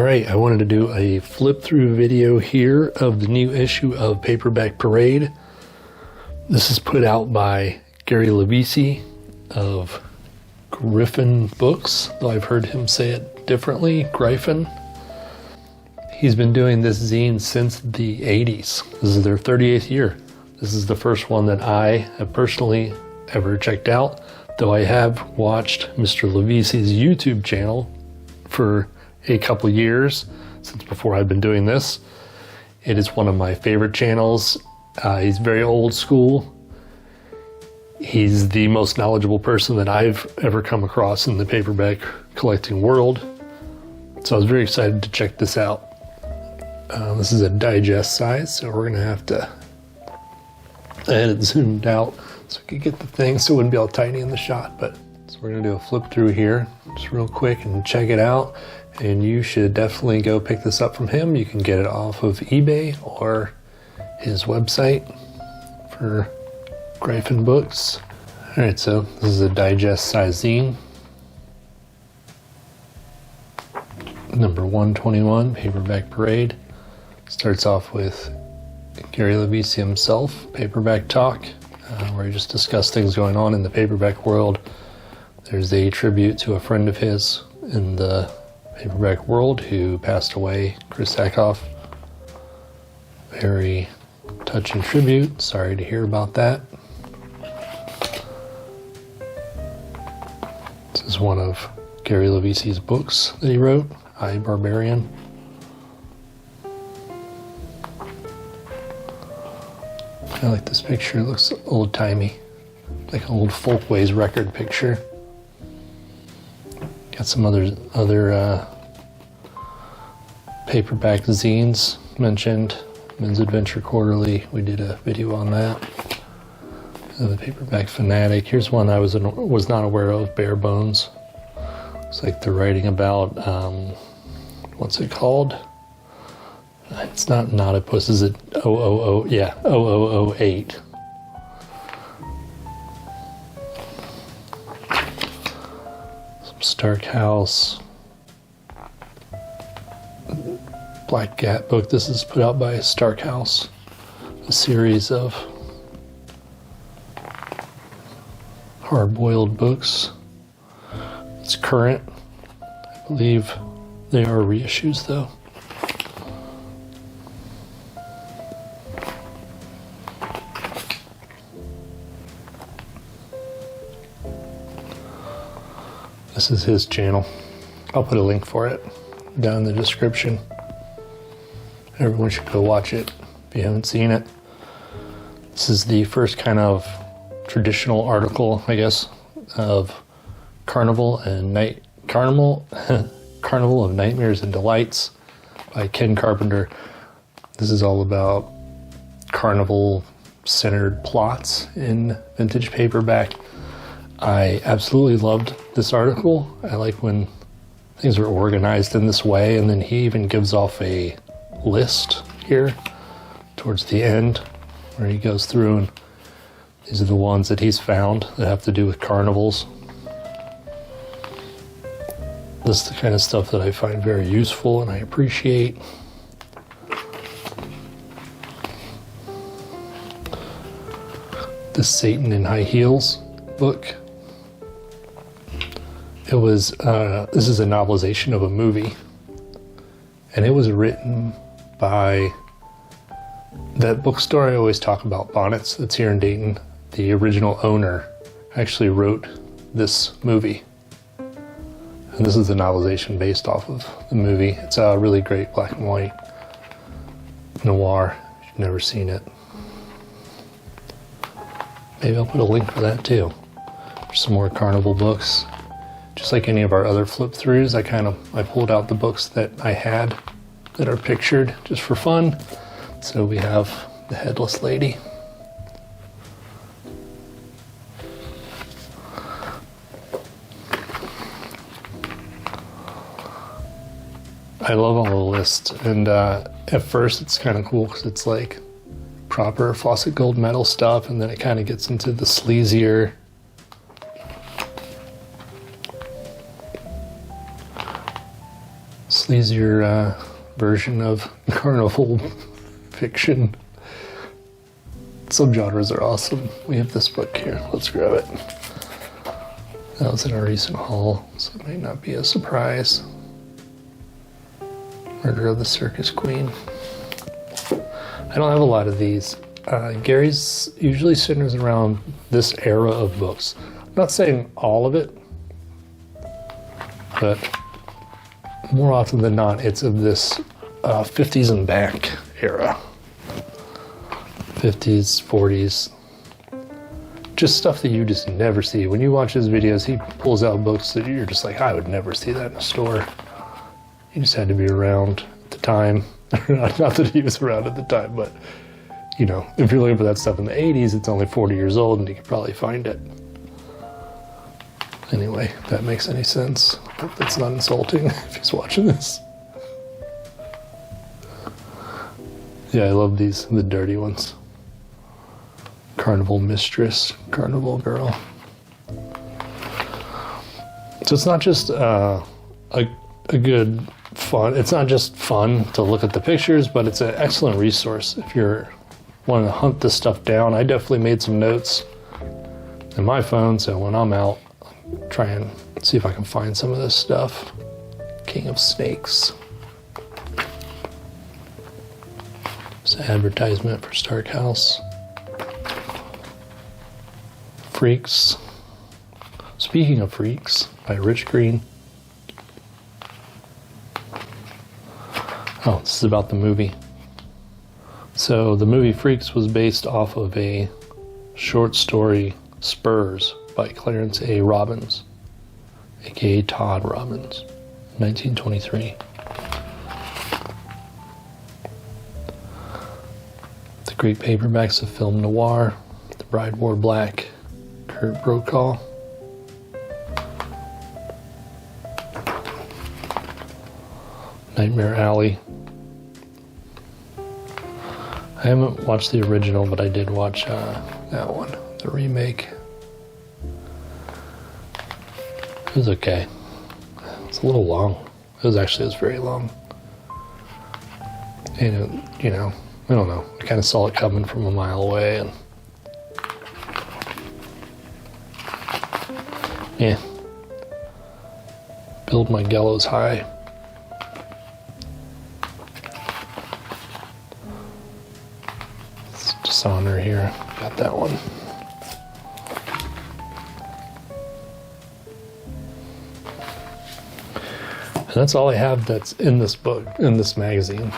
Alright, I wanted to do a flip through video here of the new issue of Paperback Parade. This is put out by Gary Levisi of Griffin Books, though I've heard him say it differently, Griffin. He's been doing this zine since the 80s. This is their 38th year. This is the first one that I have personally ever checked out, though I have watched Mr. Levisi's YouTube channel for a couple years, since before I've been doing this. It is one of my favorite channels. He's very old school. He's the most knowledgeable person that I've ever come across in the paperback collecting world. So I was very excited to check this out. This is a digest size, so we're gonna have to, I had it zoomed out so I could get the thing so it wouldn't be all tiny in the shot, but so we're gonna do a flip through here, just real quick and check it out. And you should definitely go pick this up from him. You can get it off of eBay or his website for Griffin Books. Alright, so this is a digest size zine. Number 121, Paperback Parade. Starts off with Gary Levisi himself, Paperback Talk, where he just discussed things going on in the paperback world. There's a tribute to a friend of his in the paperback world who passed away, Chris Sackhoff. Very touching tribute. Sorry to hear about that. This is one of Gary Levisi's books that he wrote, I, Barbarian. I like this picture. It looks old-timey, like an old Folkways record picture. Got some other paperback zines mentioned. Men's Adventure Quarterly, we did a video on that. The Paperback Fanatic. Here's one I was not aware of, Bare Bones. It's like they're writing about, what's it called? It's not Notipus, is it 000? Yeah, 0008. Stark House, Black Cat book. This is put out by Stark House, a series of hard-boiled books. It's current. I believe they are reissues though. This is his channel. I'll put a link for it down in the description. Everyone should go watch it if you haven't seen it. This is the first kind of traditional article, I guess, of Carnival of Nightmares and Delights by Ken Carpenter. This is all about carnival-centered plots in vintage paperback. I absolutely loved this article. I like when things are organized in this way, and then he even gives off a list here towards the end where he goes through, and these are the ones that he's found that have to do with carnivals. This is the kind of stuff that I find very useful and I appreciate. The Satan in High Heels book. It was, this is a novelization of a movie, and it was written by that bookstore I always talk about, Bonnets, that's here in Dayton. The original owner actually wrote this movie, and this is the novelization based off of the movie. It's a really great black and white noir, if you've never seen it. Maybe I'll put a link for that too. For some more Carnival books. Just like any of our other flip throughs, I pulled out the books that I had that are pictured just for fun. So we have The Headless Lady. I love all the lists, and at first it's kind of cool because it's like proper Fawcett Gold Medal stuff, and then it kind of gets into the sleazier sleazier version of carnival fiction. Some genres are awesome. We have this book here. Let's grab it. That was in a recent haul, so it may not be a surprise. Murder of the Circus Queen. I don't have a lot of these. Gary's usually centers around this era of books. I'm not saying all of it, but more often than not, it's of this 50s and back era. 50s, 40s. Just stuff that you just never see. When you watch his videos, he pulls out books that you're just like, I would never see that in a store. He just had to be around at the time. Not that he was around at the time, but you know, if you're looking for that stuff in the 80s, it's only 40 years old and you could probably find it. Anyway, if that makes any sense. Hope that's not insulting if he's watching this. Yeah, I love these, the dirty ones. Carnival Mistress, Carnival Girl. So it's not just a good fun, it's not just fun to look at the pictures, but it's an excellent resource if you're wanting to hunt this stuff down. I definitely made some notes in my phone, so when I'm out, I'll try and see if I can find some of this stuff. King of Snakes. It's an advertisement for Stark House. Freaks. Speaking of Freaks, by Rich Green. Oh, this is about the movie. So the movie Freaks was based off of a short story, Spurs, by Clarence A. Robbins, aka Todd Robbins, 1923. The great paperbacks of film noir, The Bride Wore Black, Kurt Brokaw. Nightmare Alley. I haven't watched the original, but I did watch that one, the remake. It was okay. It's a little long. It was very long. And it, you know, I don't know. I kind of saw it coming from a mile away, and yeah. Build my gallows high. Dishonor here. Got that one. And that's all I have that's in this book, in this magazine.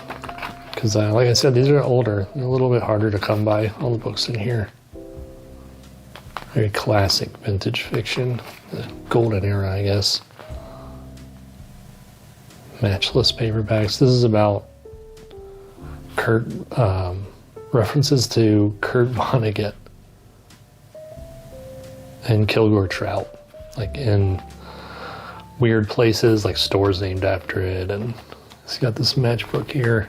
Because like I said, these are older. They're a little bit harder to come by, all the books in here. Very classic vintage fiction. The golden era, I guess. Matchless paperbacks. This is about Kurt, references to Kurt Vonnegut and Kilgore Trout, like in weird places, like stores named after it. And it's got this matchbook here.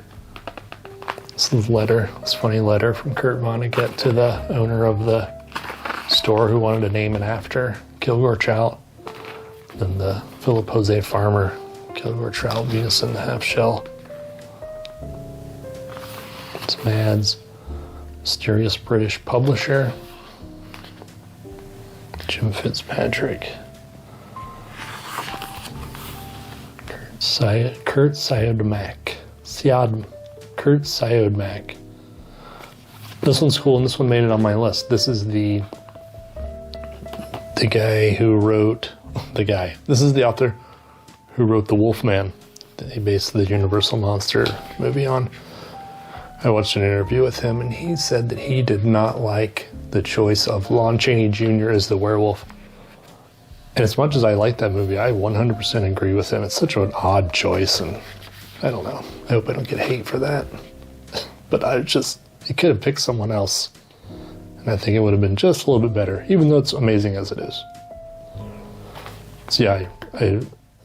This letter, this funny letter from Kurt Vonnegut to the owner of the store who wanted to name it after Kilgore Trout. Then the Philip Jose Farmer, Kilgore Trout, Venus in the Half Shell. Some ads. Mysterious British publisher. Jim Fitzpatrick. Kurt Siodmak. Kurt Siodmak. This one's cool, and this one made it on my list. This is the guy who wrote... This is the author who wrote The Wolfman, that he based the Universal Monster movie on. I watched an interview with him, and he said that he did not like the choice of Lon Chaney Jr. as the werewolf. And as much as I like that movie, I 100% agree with him. It's such an odd choice, and I don't know. I hope I don't get hate for that. But he could have picked someone else, and I think it would have been just a little bit better, even though it's amazing as it is. So yeah, I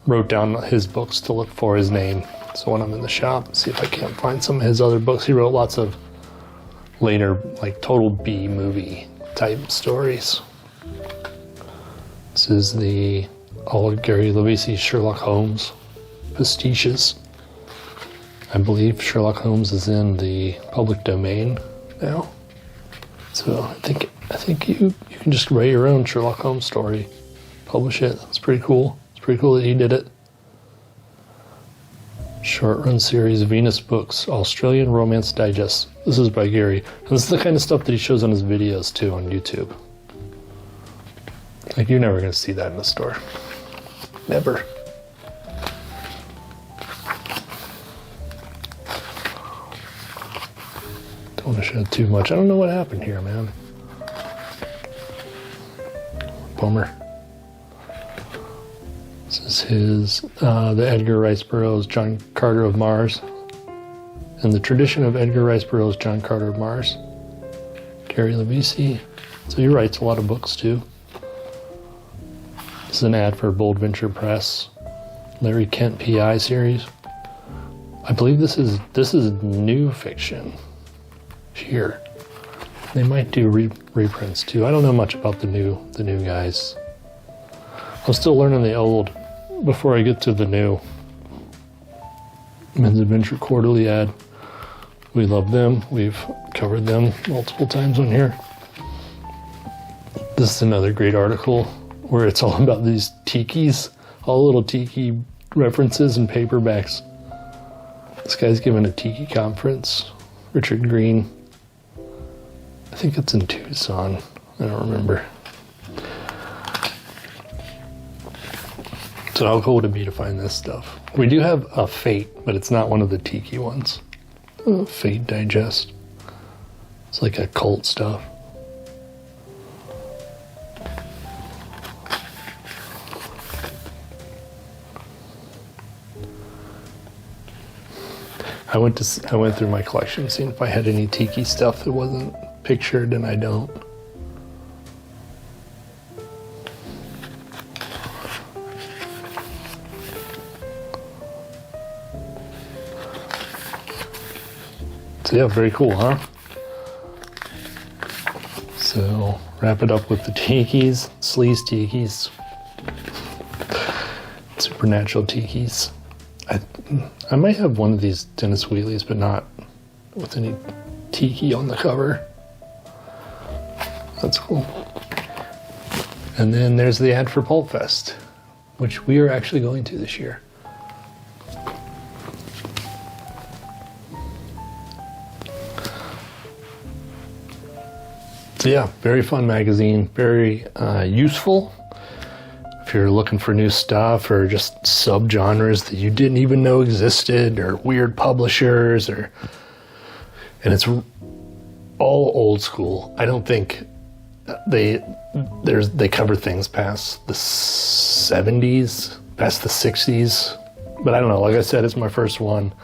wrote down his books to look for his name. So when I'm in the shop, see if I can't find some of his other books. He wrote lots of later, like total B movie type stories. This is the old Gary Levisi Sherlock Holmes pastiches. I believe Sherlock Holmes is in the public domain now. So I think you can just write your own Sherlock Holmes story, publish it. It's pretty cool. It's pretty cool that he did it. Short run series, Venus Books, Australian Romance Digest. This is by Gary. And this is the kind of stuff that he shows on his videos too on YouTube. Like, you're never going to see that in the store. Never. Don't want to show too much. I don't know what happened here, man. Bummer. This is his, the Edgar Rice Burroughs, John Carter of Mars. And the tradition of Edgar Rice Burroughs, John Carter of Mars. Gary Levisi. So he writes a lot of books too. This is an ad for Bold Venture Press. Larry Kent PI series. I believe this is new fiction here. They might do reprints too. I don't know much about the new guys. I'm still learning the old before I get to the new. Men's Adventure Quarterly ad. We love them. We've covered them multiple times on here. This is another great article where it's all about these tikis, all little tiki references and paperbacks. This guy's giving a tiki conference. Richard Green. I think it's in Tucson. I don't remember. So how cool would it be to find this stuff? We do have a Fate, but it's not one of the tiki ones. Fate Digest. It's like occult stuff. I went through my collection seeing if I had any tiki stuff that wasn't pictured, and I don't. So yeah, very cool, huh? So wrap it up with the tikis, sleaze tikis, supernatural tikis. I might have one of these Dennis Wheatley's, but not with any tiki on the cover. That's cool. And then there's the ad for Pulpfest, which we are actually going to this year. So yeah, very fun magazine, very useful. If you're looking for new stuff or just subgenres that you didn't even know existed, or weird publishers, and it's all old school. I don't think they cover things past the 70s, past the 60s, but I don't know. Like I said, it's my first one.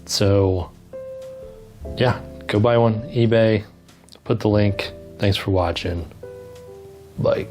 So yeah, go buy one. eBay, put the link. Thanks for watching. Bye.